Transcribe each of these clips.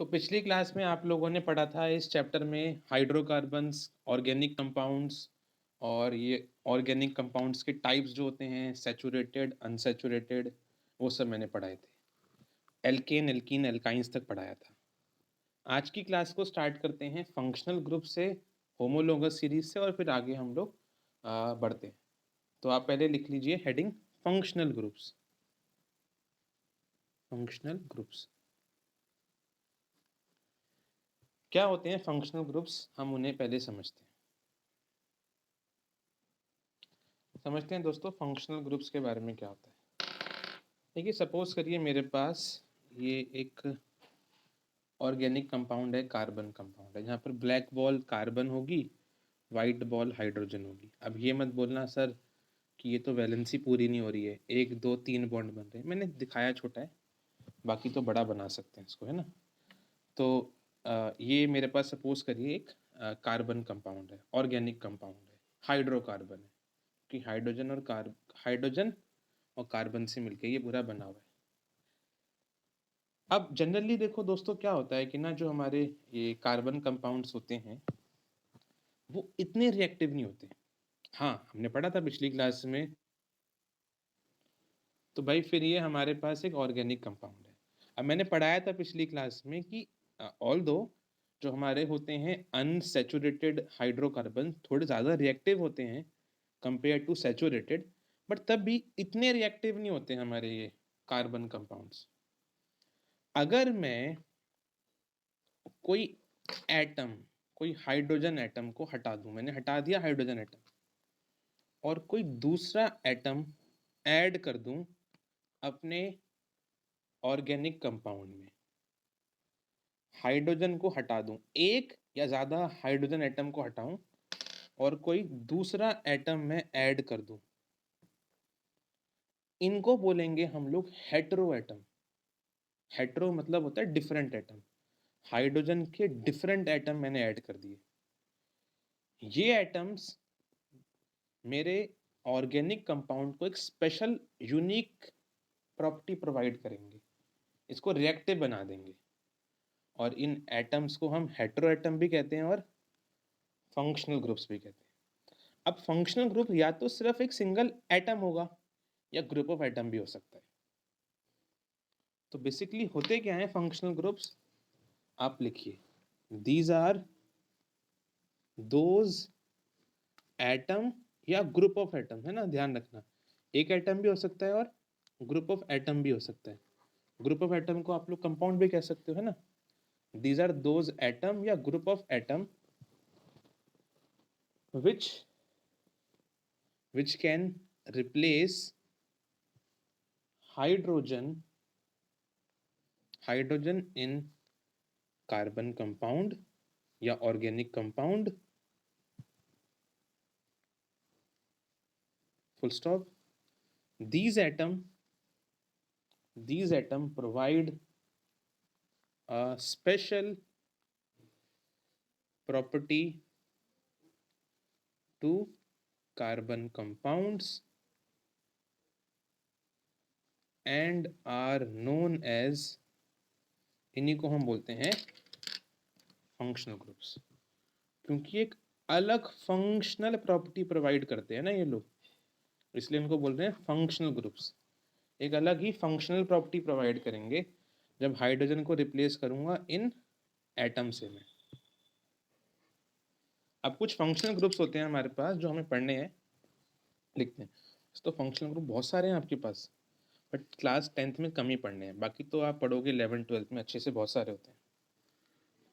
तो पिछली क्लास में आप लोगों ने पढ़ा था इस चैप्टर में हाइड्रोकार्बन्स, ऑर्गेनिक कंपाउंड्स और ये ऑर्गेनिक कंपाउंड्स के टाइप्स जो होते हैं सैचुरेटेड, अनसैचुरेटेड, वो सब मैंने पढ़ाए थे। एल्केन, एल्कीन, एल्काइंस तक पढ़ाया था। आज की क्लास को स्टार्ट करते हैं फंक्शनल ग्रुप से, होमोलोगस सीरीज से, और फिर आगे हम लोग बढ़ते हैं। तो आप पहले लिख लीजिए heading functional groups. Functional groups क्या होते हैं? फंक्शनल ग्रुप्स हम उन्हें पहले समझते हैं दोस्तों। फंक्शनल ग्रुप्स के बारे में क्या होता है, देखिए सपोज करिए मेरे पास ये एक ऑर्गेनिक कंपाउंड है, कार्बन कंपाउंड है, जहाँ पर ब्लैक बॉल कार्बन होगी, वाइट बॉल हाइड्रोजन होगी। अब ये मत बोलना सर कि ये तो वैलेंसी पूरी नहीं हो रही है, 1 2 3 बॉन्ड बन रहे हैं। मैंने दिखाया छोटा है, बाकी तो बड़ा बना सकते हैं इसको, है ना। तो ये मेरे पास सपोज करिए एक कार्बन कंपाउंड है, ऑर्गेनिक कंपाउंड है, हाइड्रोकार्बन है कि हाइड्रोजन और कार्बन से मिलके ये पूरा बना हुआ है। अब जनरली देखो दोस्तों, क्या होता है कि ना, जो हमारे ये कार्बन कंपाउंड्स होते हैं वो इतने रिएक्टिव नहीं होते। हाँ, हमने पढ़ा था पिछली क्लास में। तो भाई फिर ये हमारे पास एक ऑर्गेनिक कंपाउंड है। अब मैंने पढ़ाया था पिछली क्लास में कि ऑल्दो जो हमारे होते हैं अनसैचुरेटेड हाइड्रोकार्बन थोड़े ज़्यादा रिएक्टिव होते हैं कंपेयर टू सैचुरेटेड, बट तब भी इतने रिएक्टिव नहीं होते हमारे ये कार्बन कंपाउंड्स। अगर मैं कोई एटम, कोई हाइड्रोजन एटम को हटा दूं, मैंने हटा दिया हाइड्रोजन एटम, और कोई दूसरा एटम ऐड कर दूं अपने ऑर्गेनिक कंपाउंड में, हाइड्रोजन को हटा दूं, एक या ज्यादा हाइड्रोजन एटम को हटाऊं और कोई दूसरा एटम में ऐड कर दूं, इनको बोलेंगे हम लोग हेटेरो एटम। हेटेरो मतलब होता है डिफरेंट एटम। हाइड्रोजन के डिफरेंट एटम मैंने ऐड कर दिए। ये एटम्स मेरे ऑर्गेनिक कंपाउंड को एक स्पेशल यूनिक प्रॉपर्टी प्रोवाइड करेंगे, इसको रिएक्टिव बना देंगे, और इन एटम्स को हम हेटेरो एटम भी कहते हैं और फंक्शनल ग्रुप्स भी कहते हैं। अब फंक्शनल ग्रुप या तो सिर्फ एक सिंगल एटम होगा या ग्रुप ऑफ एटम भी हो सकता है। तो बेसिकली होते क्या है फंक्शनल ग्रुप्स, आप लिखिए दीज आर दोज एटम या ग्रुप ऑफ एटम, है ना, ध्यान रखना। एक एटम भी हो सकता है और ग्रुप ऑफ एटम भी हो सकता है। ग्रुप ऑफ एटम को आप लोग कंपाउंड भी कह सकते हो, है ना। दीज आर दोज एटम या group of atom which can replace hydrogen in carbon compound या organic compound, full stop. These atom provide a special property to carbon compounds and are known as, इन्हीं को हम बोलते हैं functional groups, क्योंकि एक अलग फंक्शनल प्रॉपर्टी प्रोवाइड करते हैं ना ये लोग, इसलिए इनको बोल रहे हैं फंक्शनल ग्रुप्स। एक अलग ही फंक्शनल प्रॉपर्टी प्रोवाइड करेंगे जब हाइड्रोजन को रिप्लेस करूंगा इन एटम से मैं। अब कुछ फंक्शनल ग्रुप्स होते हैं हमारे पास जो हमें पढ़ने हैं, लिखते हैं। तो फंक्शनल ग्रुप बहुत सारे हैं आपके पास, बट क्लास 10th में कम ही पढ़ने हैं, बाकी तो आप पढ़ोगे 11th 12th में अच्छे से, बहुत सारे होते हैं।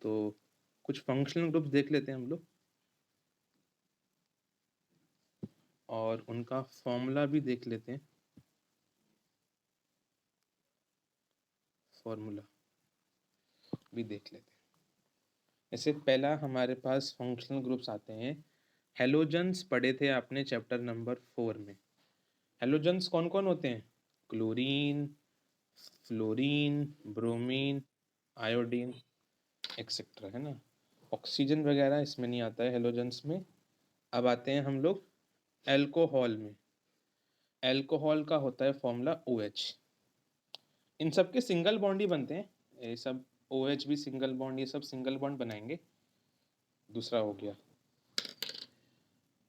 तो कुछ फंक्शनल ग्रुप्स देख लेते हैं हम लोग, और उनका फॉर्मूला भी देख लेते हैं। फॉर्मूला भी देख लेते हैं। जैसे पहला हमारे पास फंक्शनल ग्रुप्स आते हैं, हेलोजन्स पढ़े थे आपने चैप्टर नंबर 4 में। हेलोजन्स कौन कौन होते हैं? Chlorine, fluorine, bromine, iodine, etcetera, है ना। ऑक्सीजन वगैरह इसमें नहीं आता है हेलोजन्स में। अब आते हैं हम लोग एल्कोहल में। एल्कोहल का होता है फॉर्मूला OH। इन सब के सिंगल बॉन्ड ही बनते हैं, ये सब OH भी सिंगल बॉन्ड, ये सब सिंगल बॉन्ड बनाएंगे। दूसरा हो गया।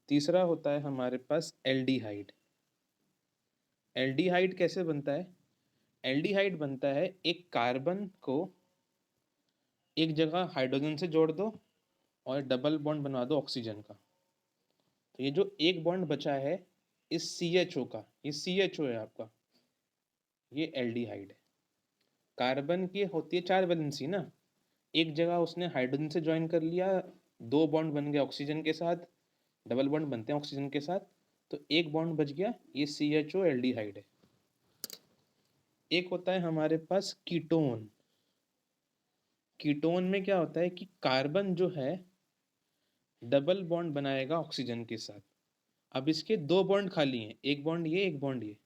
तीसरा होता है हमारे पास एल्डिहाइड। एल्डिहाइड कैसे बनता है? एल्डिहाइड बनता है एक कार्बन को एक जगह हाइड्रोजन से जोड़ दो और डबल बॉन्ड बनवा दो ऑक्सीजन का। तो ये जो एक बॉन्ड बचा है इस CHO का, ये CHO है आपका, ये एल्डिहाइड है। कार्बन की होती है 4 वैलेंसी ना, एक जगह उसने हाइड्रोजन से ज्वाइन कर लिया, 2 बॉन्ड बन गए ऑक्सीजन के साथ, डबल बॉन्ड बनते हैं ऑक्सीजन के साथ, तो एक बॉन्ड बच गया, ये CHO एल्डिहाइड है। एक होता है हमारे पास कीटोन। कीटोन में क्या होता है कि कार्बन जो है डबल बॉन्ड बनाएगा ऑक्सीजन के साथ। अब इसके 2 बॉन्ड खाली हैं, एक बॉन्ड ये, एक बॉन्ड ये,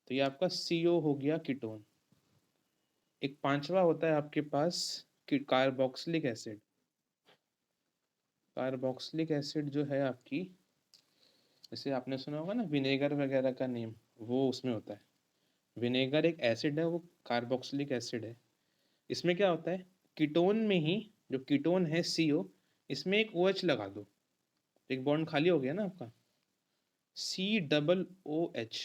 तो ये आपका CO हो गया कीटोन। एक पांचवा होता है आपके पास कार्बोक्सिलिक एसिड। कार्बोक्सिलिक एसिड जो है आपकी, जैसे आपने सुना होगा ना विनेगर वगैरह का नेम, वो उसमें होता है। विनेगर एक एसिड है, वो कार्बोक्सिलिक एसिड है। इसमें क्या होता है, कीटोन में ही जो कीटोन है CO, इसमें एक OH लगा दो, एक बॉन्ड खाली हो गया ना आपका, COOH,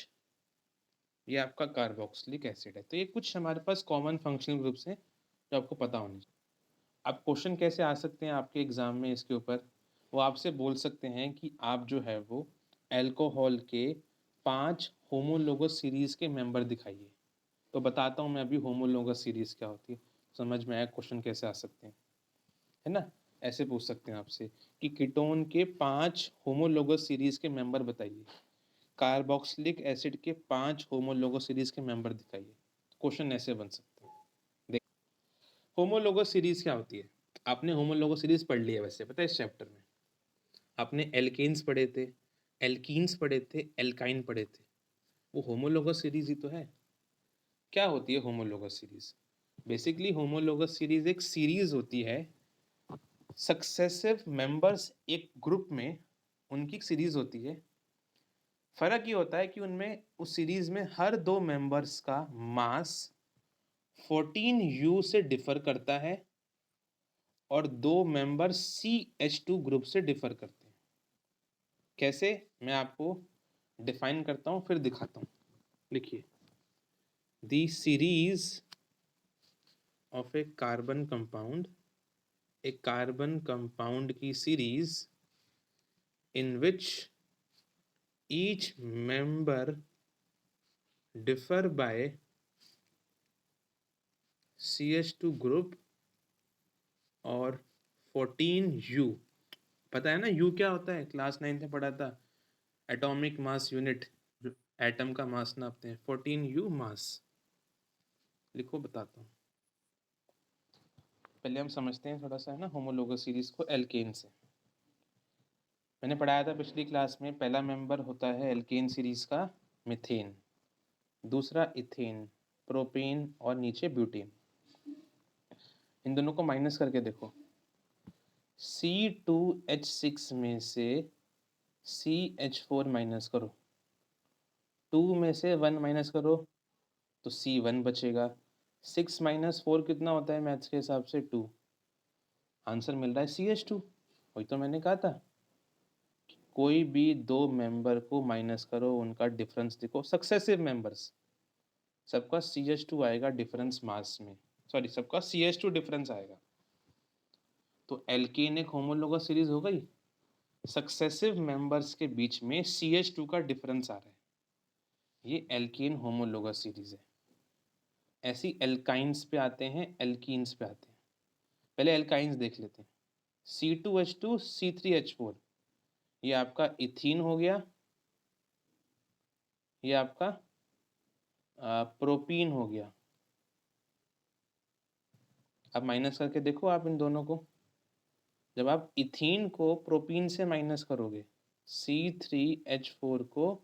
ये आपका कार्बोक्सिलिक एसिड है। तो ये कुछ हमारे पास कॉमन फंक्शनल ग्रुप्स हैं जो आपको पता होने चाहिए। अब क्वेश्चन कैसे आ सकते हैं आपके एग्जाम में इसके ऊपर, वो आपसे बोल सकते हैं कि आप जो है वो अल्कोहल के 5 होमोलोगस सीरीज के मेंबर दिखाइए। तो बताता हूँ मैं अभी होमोलोगस सीरीज क्या होती है, समझ में आया क्वेश्चन कैसे आ सकते हैं, है ना। ऐसे पूछ सकते हैं आपसे कि कीटोन के 5 होमोलोगस सीरीज के मेंबर बताइए, कार्बोक्सिलिक एसिड के 5 होमोलोगस सीरीज के मेंबर दिखाइए। क्वेश्चन ऐसे बन सकते हैं। देख, होमोलोगस सीरीज क्या होती है? आपने होमोलोगस सीरीज पढ़ लिया वैसे, पता है इस चैप्टर में आपने एल्केन्स पढ़े थे, एल्कीन्स पढ़े थे, एल्काइन पढ़े थे, वो होमोलोगस सीरीज ही तो है। क्या होती है homologous series? Basically homologous series एक सीरीज होती है, सक्सेसिव मेंबर्स एक ग्रुप में, उनकी सीरीज होती है। फर्क ये होता है कि उनमें उस सीरीज में हर 2 मेंबर्स का मास 14U से डिफर करता है और 2 मेंबर CH2 ग्रुप से डिफर करते हैं। कैसे, मैं आपको डिफाइन करता हूँ फिर दिखाता हूँ। लिखिए, the series of A carbon compound, एक कार्बन कंपाउंड की series in which each member differ by CH2 group और 14U। पता है ना U क्या होता है, क्लास 9 में पढ़ा था, एटॉमिक मास यूनिट, जो एटम का मास नापते हैं, 14U मास। लिखो बताता हूँ, पहले हम समझते हैं थोड़ा सा है ना होमोलोगस सीरीज को एल्केन से। मैंने पढ़ाया था पिछली क्लास में, पहला मेंबर होता है एल्केन सीरीज का मीथेन, दूसरा इथेन, प्रोपेन और नीचे ब्यूटेन। इन दोनों को माइनस करके देखो, C2H6 में से CH4 माइनस करो, 2 में से 1 माइनस करो तो C1 बचेगा। 6 माइनस 4 कितना होता है मैथ्स के हिसाब से? 2। आंसर मिल रहा है CH2। वही तो मैंने कहा था, कोई भी 2 मेंबर को माइनस करो, उनका डिफरेंस देखो, सक्सेसिव मेंबर्स, सबका CH2 आएगा डिफरेंस मास में, सॉरी सबका CH2 डिफरेंस आएगा। तो एल्केन एक होमोलोगस सीरीज हो गई, सक्सेसिव मेंबर्स के बीच में CH2 का डिफरेंस आ रहा है, ये एल्केन होमोलोगस सीरीज है। ऐसी एल्काइंस पे आते हैं, एल्कीन्स पे आते हैं। पहले एल्काइंस देख लेते हैं। C2H2 C3H4, ये आपका इथीन हो गया, ये आपका प्रोपीन हो गया। अब माइनस करके देखो आप इन दोनों को, जब आप इथीन को प्रोपीन से माइनस करोगे, C3H4 को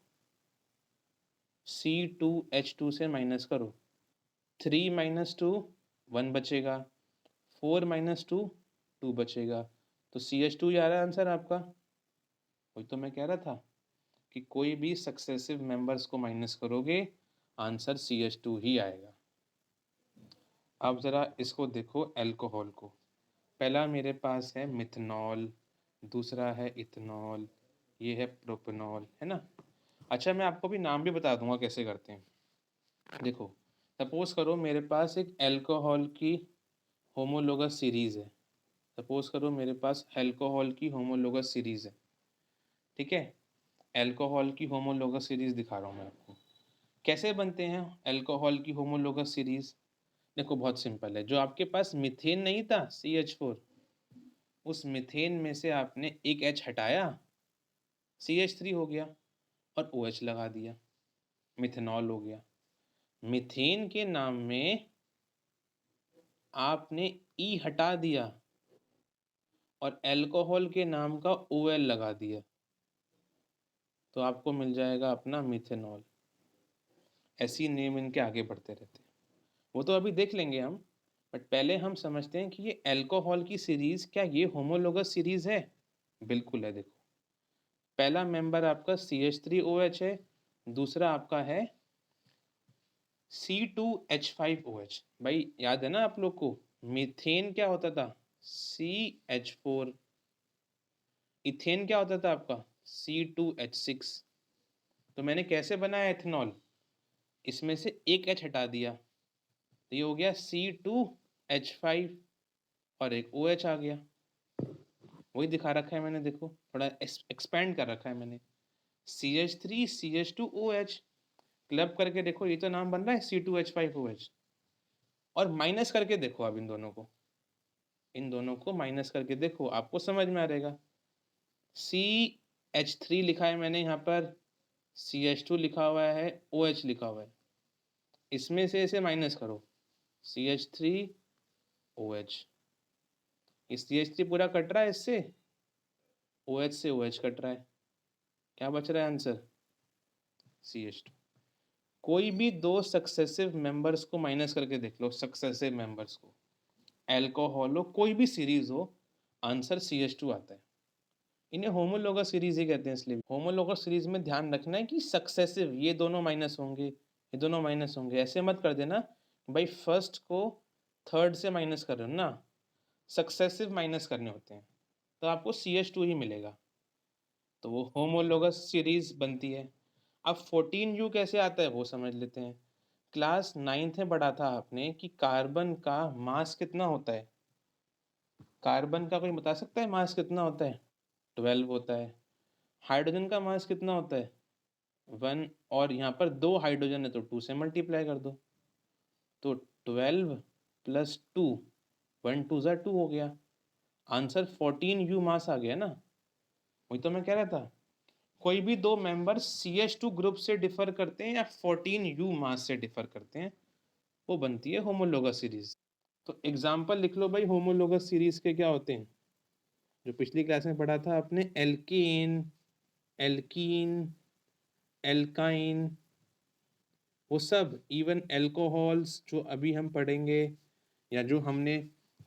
C2H2 से माइनस करो, 3 माइनस 2 1 बचेगा, 4 माइनस 2 2 बचेगा, तो CH2 ही आ रहा है आंसर आपका। वही तो मैं कह रहा था कि कोई भी सक्सेसिव मेंबर्स को माइनस करोगे, आंसर CH2 ही आएगा। अब ज़रा इसको देखो अल्कोहल को। पहला मेरे पास है मिथनॉल, दूसरा है इथनॉल, ये है प्रोपेनॉल, है ना? अच्छा, मैं आपको भी नाम भी बता दूंगा कैसे करते हैं। देखो, सपोज करो मेरे पास एक अल्कोहल की होमोलोगस सीरीज़ है। सपोज करो मेरे पास अल्कोहल की होमोलोगस सीरीज़ है, ठीक है? अल्कोहल की होमोलोगस सीरीज़ दिखा रहा हूँ मैं आपको। कैसे बनते हैं अल्कोहल की होमोलोगस सीरीज़? देखो, बहुत सिंपल है। जो आपके पास मीथेन नहीं था CH4, उस मीथेन में से आपने एक H हटाया, CH3 हो गया, और OH लगा दिया, मिथेनॉल हो गया। मीथेन के नाम में आपने E हटा दिया और अल्कोहल के नाम का OL लगा दिया, तो आपको मिल जाएगा अपना मिथेनॉल। ऐसी नेम इनके आगे बढ़ते रहते हैं, वो तो अभी देख लेंगे हम। बट पहले हम समझते हैं कि ये अल्कोहल की सीरीज, क्या ये होमोलोगस सीरीज है? बिल्कुल है। देखो, पहला मेंबर आपका CH3OH है, दूसरा आपका है C2H5OH। भाई याद है ना आप लोग को, मीथेन क्या होता था? CH4। इथेन क्या होता था आपका? C2H6। तो मैंने कैसे बनाया एथेनॉल? इसमें से एक H हटा दिया, तो ये हो गया C2H5 और एक OH आ गया। वही दिखा रखा है मैंने, देखो थोड़ा एक्सपेंड कर रखा है मैंने। CH3 CH2OH क्लब करके देखो, ये तो नाम बन रहा है C2H5OH। और माइनस करके देखो, अब इन दोनों को माइनस करके देखो, आपको समझ में आ जाएगा। CH3 लिखा है मैंने यहाँ पर, CH2 लिखा हुआ है, OH लिखा हुआ है। इसमें से इसे माइनस करो, CH3OH। इस CH3 पूरा कट रहा है, इससे OH से OH कट रहा है, क्या बच रहा है आंसर? CH2। कोई भी दो सक्सेसिव मेंबर्स को माइनस करके देख लो, सक्सेसिव मेंबर्स को, अल्कोहल हो, कोई भी सीरीज हो, आंसर CH2 आता है। इन्हें होमोलोगस सीरीज ही कहते हैं। इसलिए होमोलोगस सीरीज में ध्यान रखना है कि सक्सेसिव, ये दोनों माइनस होंगे, ये दोनों माइनस होंगे। ऐसे मत कर देना भाई, फर्स्ट को थर्ड से माइनस कर रहे हो ना, सक्सेसिव माइनस करने होते हैं, तो आपको CH2 ही मिलेगा, तो वो होमोलोगस सीरीज बनती है। अब 14U कैसे आता है वो समझ लेते हैं। क्लास 9th में पढ़ा था आपने कि कार्बन का मास कितना होता है? कार्बन का कोई बता सकता है मास कितना होता है? 12 होता है। हाइड्रोजन का मास कितना होता है? 1। और यहाँ पर दो हाइड्रोजन है तो 2 से मल्टीप्लाई कर दो, तो 12 + 2, 1 2 ज़ा 2 हो गया, आंसर 14U मास आ गया ना। वही तो मैं कह रहा था, कोई भी दो मेंबर CH2 ग्रुप से डिफर करते हैं या 14U मास से डिफर करते हैं, वो बनती है होमोलोगस सीरीज। तो एग्जाम्पल लिख लो भाई, होमोलोगस सीरीज के क्या होते हैं, जो पिछली क्लास में पढ़ा था आपने, एल्केन, एल्कीन, एल्काइन, वो सब। इवन एल्कोहल्स जो अभी हम पढ़ेंगे, या जो हमने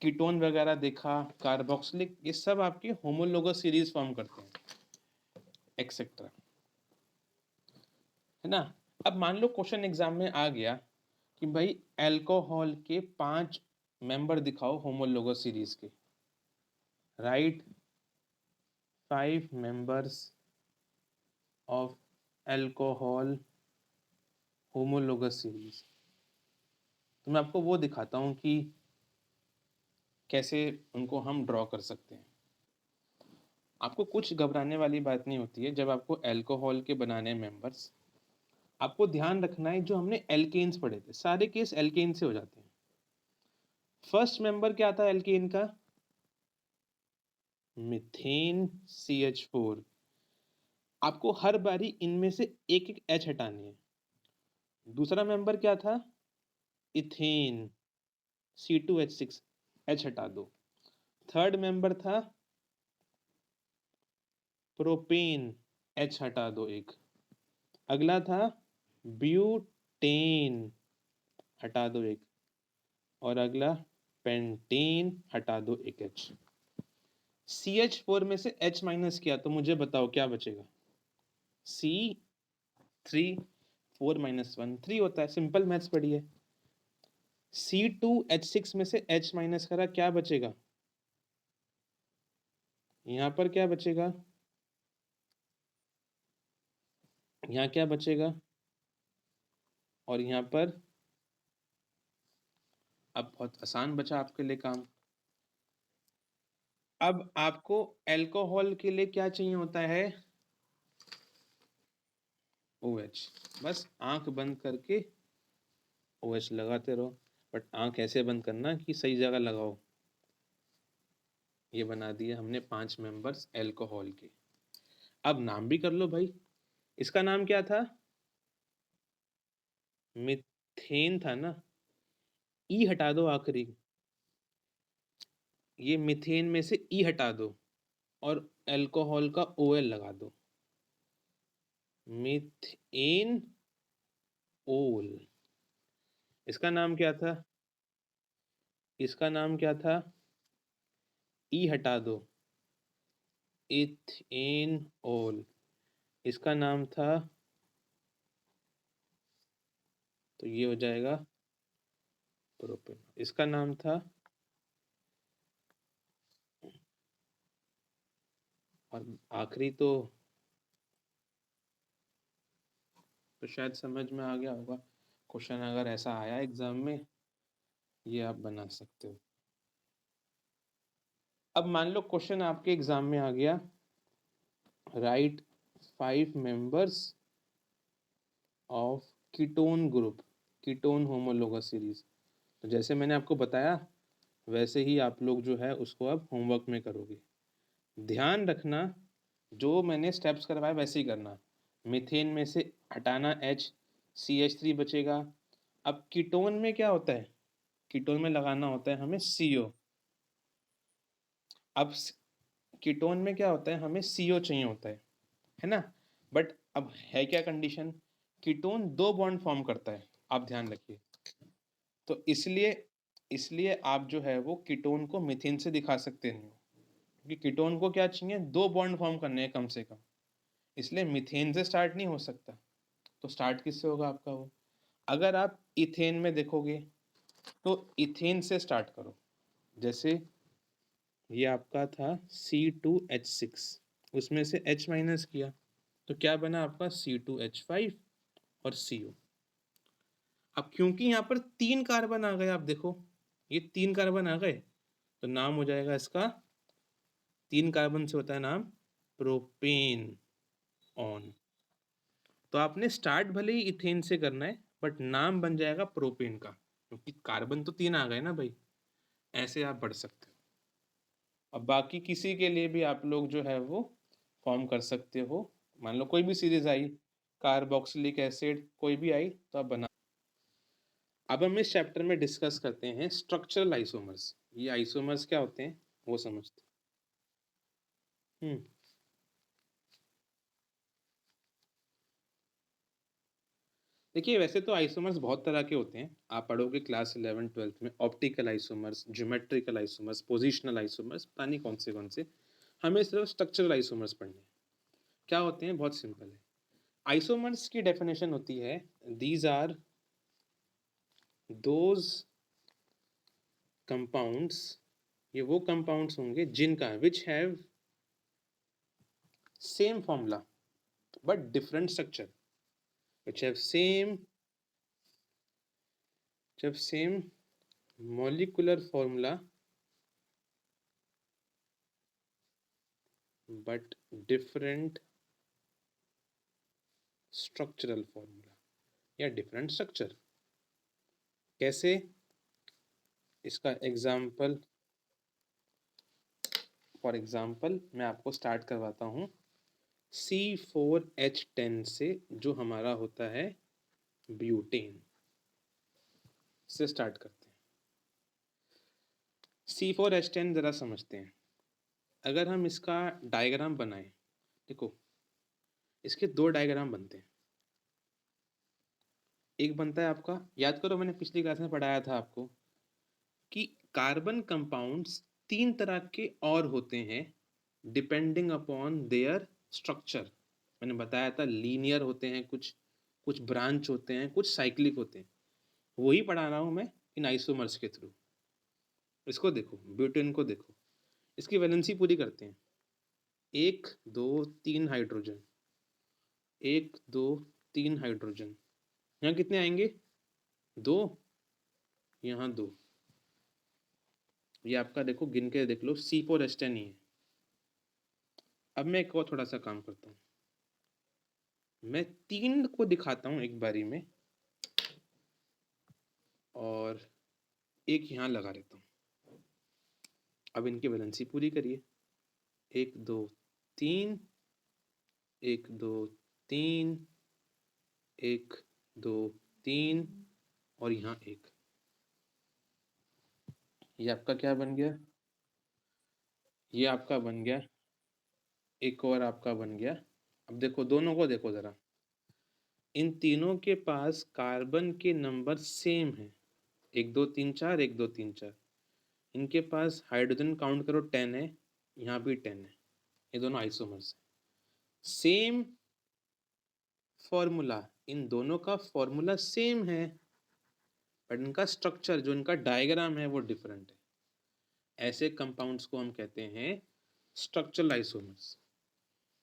कीटोन वगैरह देखा, कार्बोक्सिलिक, ये सब आपके होमोलोगस सीरीज फॉर्म करते हैं, एक्सेट्रा, है ना? अब मान लो क्वेश्चन एग्जाम में आ गया कि भाई अल्कोहल के 5 मेंबर दिखाओ होमोलोगस सीरीज के। Right 5 members of alcohol homologous series. तो मैं आपको वो दिखाता हूँ कि कैसे उनको हम ड्रॉ कर सकते हैं। आपको कुछ घबराने वाली बात नहीं होती है जब आपको अल्कोहल के बनाने मेंबर्स। आपको ध्यान रखना है, जो हमने एल्केन्स पढ़े थे, सारे केस एल्केन से हो जाते हैं। फर्स्ट मेंबर क्या था एल्केन का? Methane CH4। आपको हर बारी इनमें से एक एक H हटानी है। दूसरा मेंबर क्या था? इथेन C2H6, H हटा दो। थर्ड मेंबर था प्रोपेन, H हटा दो एक। अगला था ब्यूटेन, हटा दो एक। और अगला पेंटेन, हटा दो एक H। CH4 में से H माइनस किया तो मुझे बताओ क्या बचेगा? C3, 4 - 1 3 होता है, सिंपल मैथ्स पढ़िए। C2H6 में से H माइनस करा, क्या बचेगा? यहाँ पर क्या बचेगा? यहाँ क्या बचेगा? और यहाँ पर अब बहुत आसान बचा आपके लिए काम। अब आपको अल्कोहल के लिए क्या चाहिए होता है? OH। बस आंख बंद करके OH लगाते रहो, बट आंख ऐसे बंद करना कि सही जगह लगाओ। ये बना दिए हमने 5 मेंबर्स अल्कोहल के। अब नाम भी कर लो भाई। इसका नाम क्या था? मिथेन था ना? ई हटा दो आखिरी, ये मिथेन में से ई हटा दो और अल्कोहल का OL लगा दो। मिथेन ओल। इसका नाम क्या था? इसका नाम क्या था? ई हटा दो, इथेन ओल। इसका नाम था, तो ये हो जाएगा प्रोपेन। इसका नाम था, और आखिरी तो शायद समझ में आ गया होगा। क्वेश्चन अगर ऐसा आया एग्जाम में, ये आप बना सकते हो। अब मान लो क्वेश्चन आपके एग्जाम में आ गया, right 5 members of ketone group, ketone homologous series. तो जैसे मैंने आपको बताया वैसे ही आप लोग जो है उसको अब होमवर्क में करोगे। ध्यान रखना, जो मैंने स्टेप्स करवाए वैसे ही करना। मीथेन में से हटाना H, CH3 बचेगा। अब कीटोन में क्या होता है? कीटोन में लगाना होता है हमें CO। अब कीटोन में क्या होता है? हमें CO चाहिए होता है ना? बट अब है क्या कंडीशन? कीटोन 2 बॉन्ड फॉर्म करता है, आप ध्यान रखिए। तो इसलिए इसलिए आप जो है वो कीटोन को मीथेन से दिखा सकते नहीं हो, क्योंकि कीटोन को क्या चाहिए? 2 बॉन्ड फॉर्म करने हैं कम से कम। इसलिए मीथेन से स्टार्ट नहीं हो सकता। तो स्टार्ट किससे होगा आपका वो? अगर आप इथेन में देखोगे तो इथेन से स्टार्ट करो। जैसे ये आपका था C2H6, उसमें से H माइनस किया तो क्या बना आपका? C2H5 और CO। अब क्योंकि यहाँ पर 3 कार्बन आ गए, आप देखो ये 3 कार्बन आ गए, तो नाम हो जाएगा इसका, 3 कार्बन से होता है नाम प्रोपेन ऑन। तो आपने स्टार्ट भले ही इथेन से करना है, बट नाम बन जाएगा प्रोपेन का, क्योंकि कार्बन तो 3 आ गए ना भाई। ऐसे आप बढ़ सकते हो। अब बाकी किसी के लिए भी आप लोग जो है वो फॉर्म कर सकते हो। मान लो कोई भी सीरीज आई, कार्बोक्सिलिक एसिड कोई भी आई, तो आप बना। अब हम इस चैप्टर में डिस्कस करते हैं स्ट्रक्चरल आइसोमर्स। ये आइसोमर्स क्या होते हैं वो समझते हैं। देखिए वैसे तो आइसोमर्स बहुत तरह के होते हैं, आप पढ़ोगे क्लास 11 12 में। Optical isomers, geometrical isomers, positional isomers, पता नहीं कौन से। हमें सिर्फ स्ट्रक्चरल आइसोमर्स पढ़ने हैं। क्या होते हैं? बहुत सिंपल है। आइसोमर्स की डेफिनेशन होती है, दीज आर दोज कंपाउंड्स, ये वो कंपाउंड्स होंगे जिनका which have same formula but different structure, which have same molecular formula but different structural formula या different structure। कैसे? इसका एग्जाम्पल, फॉर एग्जाम्पल मैं आपको स्टार्ट करवाता हूँ C4H10 से, जो हमारा होता है ब्यूटेन, से स्टार्ट करते हैं। C4H10 जरा समझते हैं। अगर हम इसका डायग्राम बनाएं, देखो इसके 2 डायग्राम बनते हैं। एक बनता है आपका, याद करो मैंने पिछली क्लास में पढ़ाया था आपको कि कार्बन कंपाउंड्स 3 तरह के और होते हैं डिपेंडिंग अपॉन देयर स्ट्रक्चर। मैंने बताया था लीनियर होते हैं कुछ, कुछ ब्रांच होते हैं, कुछ साइक्लिक होते हैं। वही पढ़ा रहा हूँ मैं इन आइसोमर्स के थ्रू। इसको देखो, ब्यूटेन को देखो, इसकी वैलेंसी पूरी करते हैं, 1 2 3 हाइड्रोजन, 1 2 3 हाइड्रोजन, यहाँ कितने आएंगे? 2, यहाँ 2। ये आपका देखो गिन के देख लो, C4H10 ही है। अब मैं एक और थोड़ा सा काम करता हूँ, मैं 3 को दिखाता हूँ एक बारी में, और एक यहाँ लगा लेता हूँ। अब इनकी वैलेंसी पूरी करिए, 1 2 3, 1 2 3, 1 2 3, और यहाँ 1। ये आपका क्या बन गया? ये आपका बन गया, एक और आपका बन गया। अब देखो दोनों को देखो जरा, इन तीनों के पास कार्बन के नंबर सेम है, 1 2 3 4, 1 2 3 4। इनके पास हाइड्रोजन काउंट करो 10 है, यहाँ भी 10 है, ये दोनों आइसोमर्स है। सेम फॉर्मूला, इन दोनों का फॉर्मूला सेम है, बट इनका स्ट्रक्चर, जो इनका डायग्राम है वो डिफरेंट है। ऐसे कंपाउंड्स को हम कहते हैं स्ट्रक्चरल आइसोमर्स।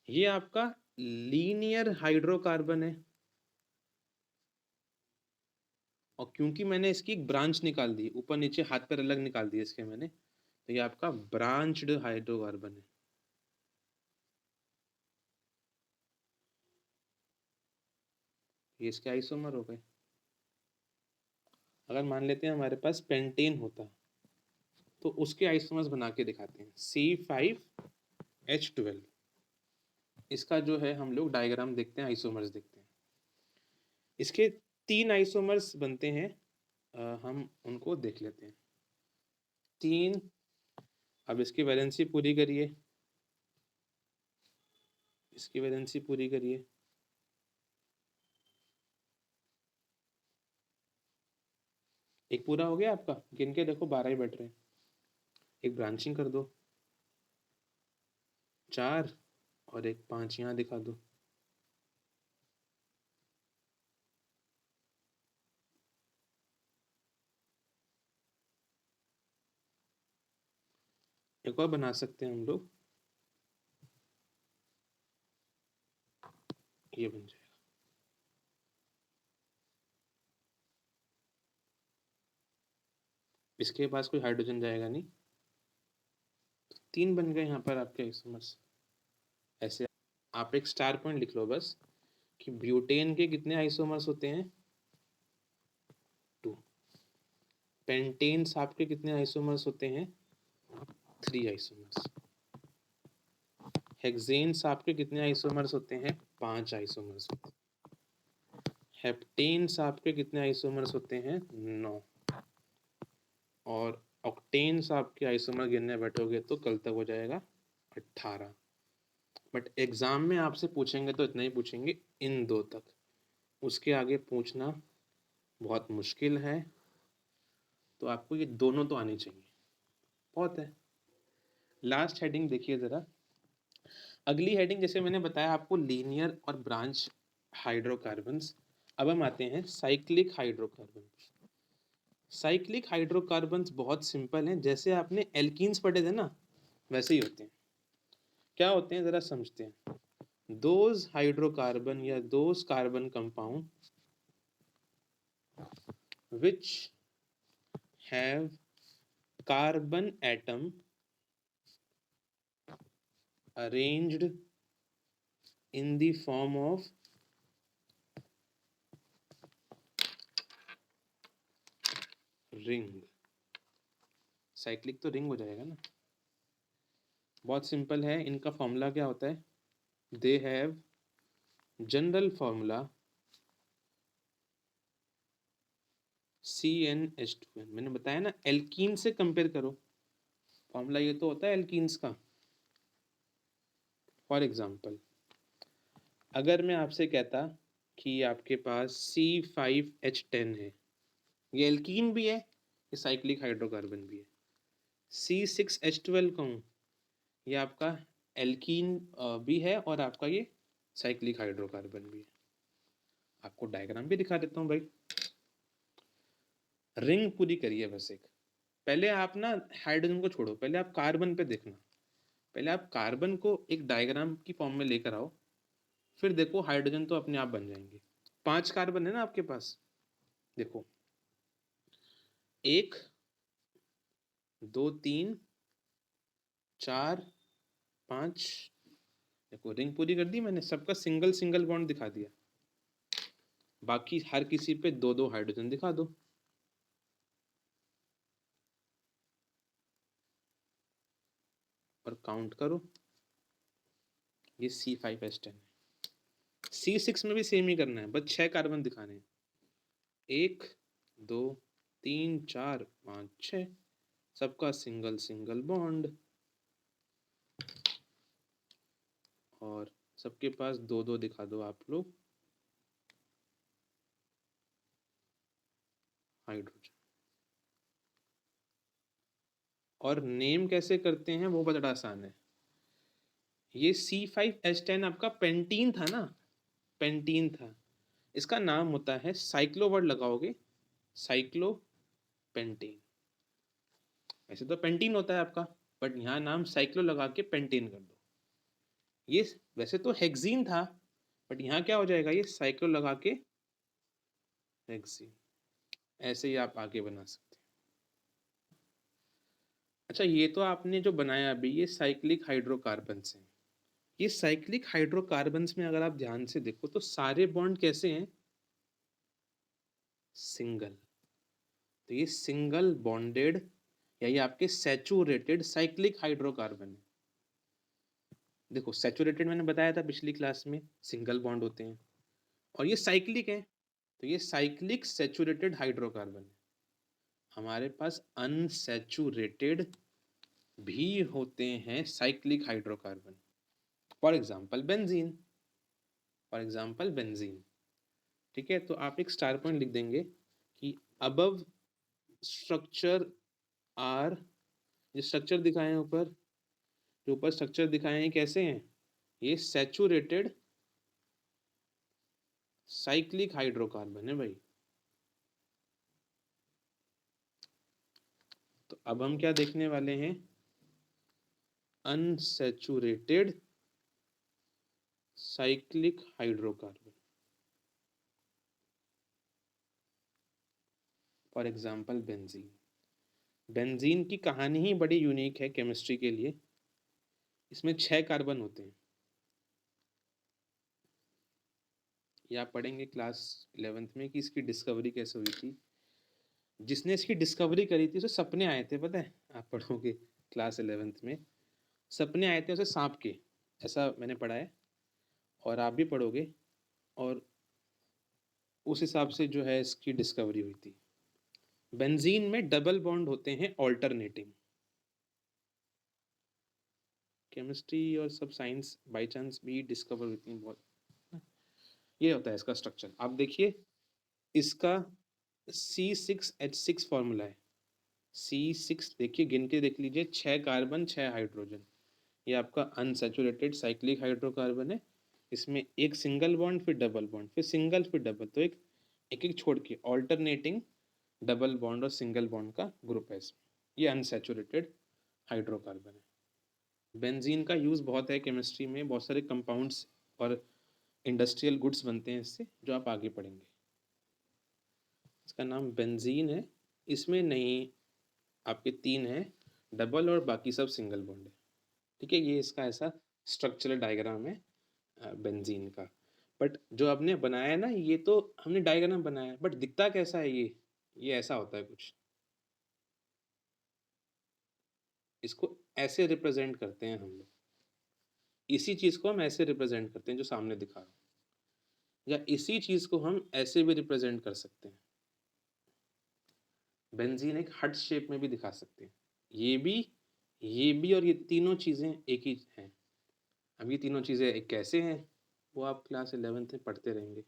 ये आपका लीनियर हाइड्रोकार्बन है, और क्योंकि मैंने इसकी एक ब्रांच निकाल दी, ऊपर नीचे हाथ पैर अलग निकाल दिए इसके मैंने, तो ये आपका ब्रांच्ड हाइड्रोकार्बन है। ये इसके आइसोमर हो गए। अगर मान लेते हैं हमारे पास पेंटेन होता, तो उसके आइसोमर्स बना के दिखाते हैं, C5H12। इसका जो है हम लोग डायग्राम देखते हैं, आइसोमर्स देखते हैं। इसके 3 आइसोमर्स बनते हैं, हम उनको देख लेते हैं। 3, अब इसकी वैलेंसी पूरी करिए, इसकी वैलेंसी पूरी करिए। एक पूरा हो गया आपका, गिन के देखो 12 ही बैठ रहे हैं। एक ब्रांचिंग कर दो, 4, और एक 5 यहाँ दिखा दो। एक और बना सकते हैं हम लोग, ये बन जाएगा। इसके पास कोई हाइड्रोजन जाएगा नहीं, तो 3 बन गए यहाँ पर आपके आइसोमर्स। ऐसे आप एक स्टार पॉइंट लिख लो बस, कि ब्यूटेन के कितने आइसोमर्स होते हैं? 2। पेंटेन्स आपके कितने आइसोमर्स होते हैं? 3 आइसोमर्स। हेक्सेन्स आपके कितने आइसोमर्स होते हैं? 5 आइसोमर्स। हेप्टेन्स आपके कितने आइसोमर्स होते हैं? 9। और ऑक्टेन्स आपके आइसोमर गिनने बैठोगे तो कल तक हो जाएगा 18। बट एग्जाम में आपसे पूछेंगे तो इतना ही पूछेंगे, इन 2 तक, उसके आगे पूछना बहुत मुश्किल है। तो आपको ये दोनों तो आनी चाहिए, बहुत है। लास्ट हेडिंग देखिए ज़रा, अगली हेडिंग जैसे मैंने बताया आपको, लीनियर और ब्रांच हाइड्रोकार्बन्स। अब हम आते हैं साइक्लिक हाइड्रोकार्बन। साइक्लिक हाइड्रोकार्बन्स बहुत सिंपल हैं, जैसे आपने एल्कीन्स पढ़े थे ना, वैसे ही होते हैं। क्या होते हैं ज़रा समझते हैं। दोज हाइड्रोकार्बन या those carbon compound which have carbon atom arranged in the form of ring. Cyclic तो रिंग हो जाएगा ना। बहुत सिंपल है, इनका फॉर्मूला क्या होता है? They have general formula CnH2n। मैंने बताया ना, एल्कीन से कंपेयर करो, फॉर्मूला ये तो होता है एल्कीन्स का। फॉर एग्जाम्पल, अगर मैं आपसे कहता कि आपके पास C5H10 है, ये एल्कीन भी है, ये साइक्लिक हाइड्रोकार्बन भी है। C6H12 कहूँ, ये आपका एल्कीन भी है, और आपका ये साइक्लिक हाइड्रोकार्बन भी है। आपको डायग्राम भी दिखा देता हूँ भाई। रिंग पूरी करिए बस एक। पहले आप ना हाइड्रोजन को छोड़ो, पहले आप कार्बन पे देखना। पहले आप कार्बन को एक डायग्राम की फॉर्म में लेकर आओ, फिर देखो हाइड्रोजन तो अपने आप बन जाएंगे। 5 कार्बन है ना आपके पास, देखो 1 2 3 4 5, देखो रिंग पूरी कर दी मैंने, सबका सिंगल सिंगल बॉन्ड दिखा दिया। बाकी हर किसी पे 2-2 हाइड्रोजन दिखा दो। और काउंट करो, ये C5H10 है। C6 में भी सेम ही करना है, बस 6 कार्बन दिखाने हैं। 1 2 3 4 5 6, सबका सिंगल सिंगल बॉन्ड, और सबके पास 2-2 दिखा दो आप लोग हाइड्रोजन। और नेम कैसे करते हैं वो बड़ा आसान है। ये C5H10 आपका पेंटीन था ना, पेंटीन था। इसका नाम होता है, साइक्लो वर्ड लगाओगे, साइक्लो पेंटीन। वैसे तो पेंटीन होता है आपका, बट यहाँ नाम साइक्लो लगा के पेंटीन कर दो। ये वैसे तो हेक्सीन था, बट यहाँ क्या हो जाएगा, ये साइक्लो लगा के हेक्सीन। ऐसे ही आप आगे बना सकते हैं। अच्छा, ये तो आपने जो बनाया अभी, ये साइक्लिक हाइड्रोकार्बन्स हैं। ये साइक्लिक हाइड्रोकार्बन्स में अगर आप ध्यान से देखो तो सारे बॉन्ड कैसे हैं, सिंगल। तो ये सिंगल बॉन्डेड, या ये आपके सैचुरेटेड साइक्लिक हाइड्रोकार्बन है। देखो सैचुरेटेड मैंने बताया था पिछली क्लास में, सिंगल बॉन्ड होते हैं, और ये साइक्लिक है, तो ये साइक्लिक सैचुरेटेड हाइड्रोकार्बन है। हमारे पास अनसैचुरेटेड भी होते हैं cyclic hydrocarbon, for example benzene, for example benzene. ठीक है, तो आप एक स्टार पॉइंट लिख देंगे कि अबव स्ट्रक्चर आर, ये स्ट्रक्चर दिखाए हैं ऊपर, जो ऊपर स्ट्रक्चर दिखाए हैं कैसे हैं, ये सैचुरेटेड साइक्लिक हाइड्रोकार्बन है भाई। तो अब हम क्या देखने वाले हैं, unsaturated cyclic hydrocarbon, for example benzene. Benzene की कहानी ही बड़ी यूनिक है केमिस्ट्री के लिए। इसमें 6 कार्बन होते हैं, ये आप पढ़ेंगे क्लास 11th में कि इसकी डिस्कवरी कैसे हुई थी। जिसने इसकी डिस्कवरी करी थी उसे सपने आए थे, पता है, आप पढ़ोगे क्लास 11th में, सपने आए थे उसे सांप के, ऐसा मैंने पढ़ा है, और आप भी पढ़ोगे, और उस हिसाब से जो है इसकी डिस्कवरी हुई थी। बेंजीन में डबल बॉन्ड होते हैं ऑल्टरनेटिंग। केमिस्ट्री और सब साइंस बाय चांस भी डिस्कवर होती हैं बहुत। ये होता है इसका स्ट्रक्चर, आप देखिए इसका C6H6 फॉर्मूला है। C6 देखिए, गिन के देख लीजिए, 6 कार्बन 6 हाइड्रोजन, ये आपका अनसैचुरेटेड साइक्लिक हाइड्रोकार्बन है। इसमें एक सिंगल बॉन्ड, फिर डबल बॉन्ड, फिर सिंगल, फिर डबल, तो एक एक एक छोड़ के ऑल्टरनेटिंग डबल बॉन्ड और सिंगल बॉन्ड का ग्रुप है इसमें, ये अनसैचुरेटेड हाइड्रोकार्बन है। बेंजीन का यूज़ बहुत है केमिस्ट्री में, बहुत सारे कंपाउंड्स और इंडस्ट्रियल गुड्स बनते हैं इससे, जो आप आगे पढ़ेंगे। इसका नाम बेंजीन है, इसमें नहीं, आपके 3 हैं डबल और बाकी सब सिंगल बॉन्ड है। ठीक है, ये इसका ऐसा स्ट्रक्चरल डायग्राम है बेंजीन का। बट जो आपने बनाया है ना, ये तो हमने डायग्राम बनाया है, बट दिखता कैसा है ये ऐसा होता है कुछ, इसको ऐसे रिप्रेजेंट करते हैं हम लोग। इसी चीज़ को हम ऐसे रिप्रेजेंट करते हैं जो सामने दिखा रहा हूँ, या इसी चीज़ को हम ऐसे भी रिप्रेजेंट कर सकते हैं। बेंजीन एक हार्ट शेप में भी दिखा सकते हैं, ये भी और ये तीनों चीज़ें एक ही हैं। अब ये तीनों चीज़ें एक कैसे हैं, वो आप क्लास 11th में पढ़ते रहेंगे।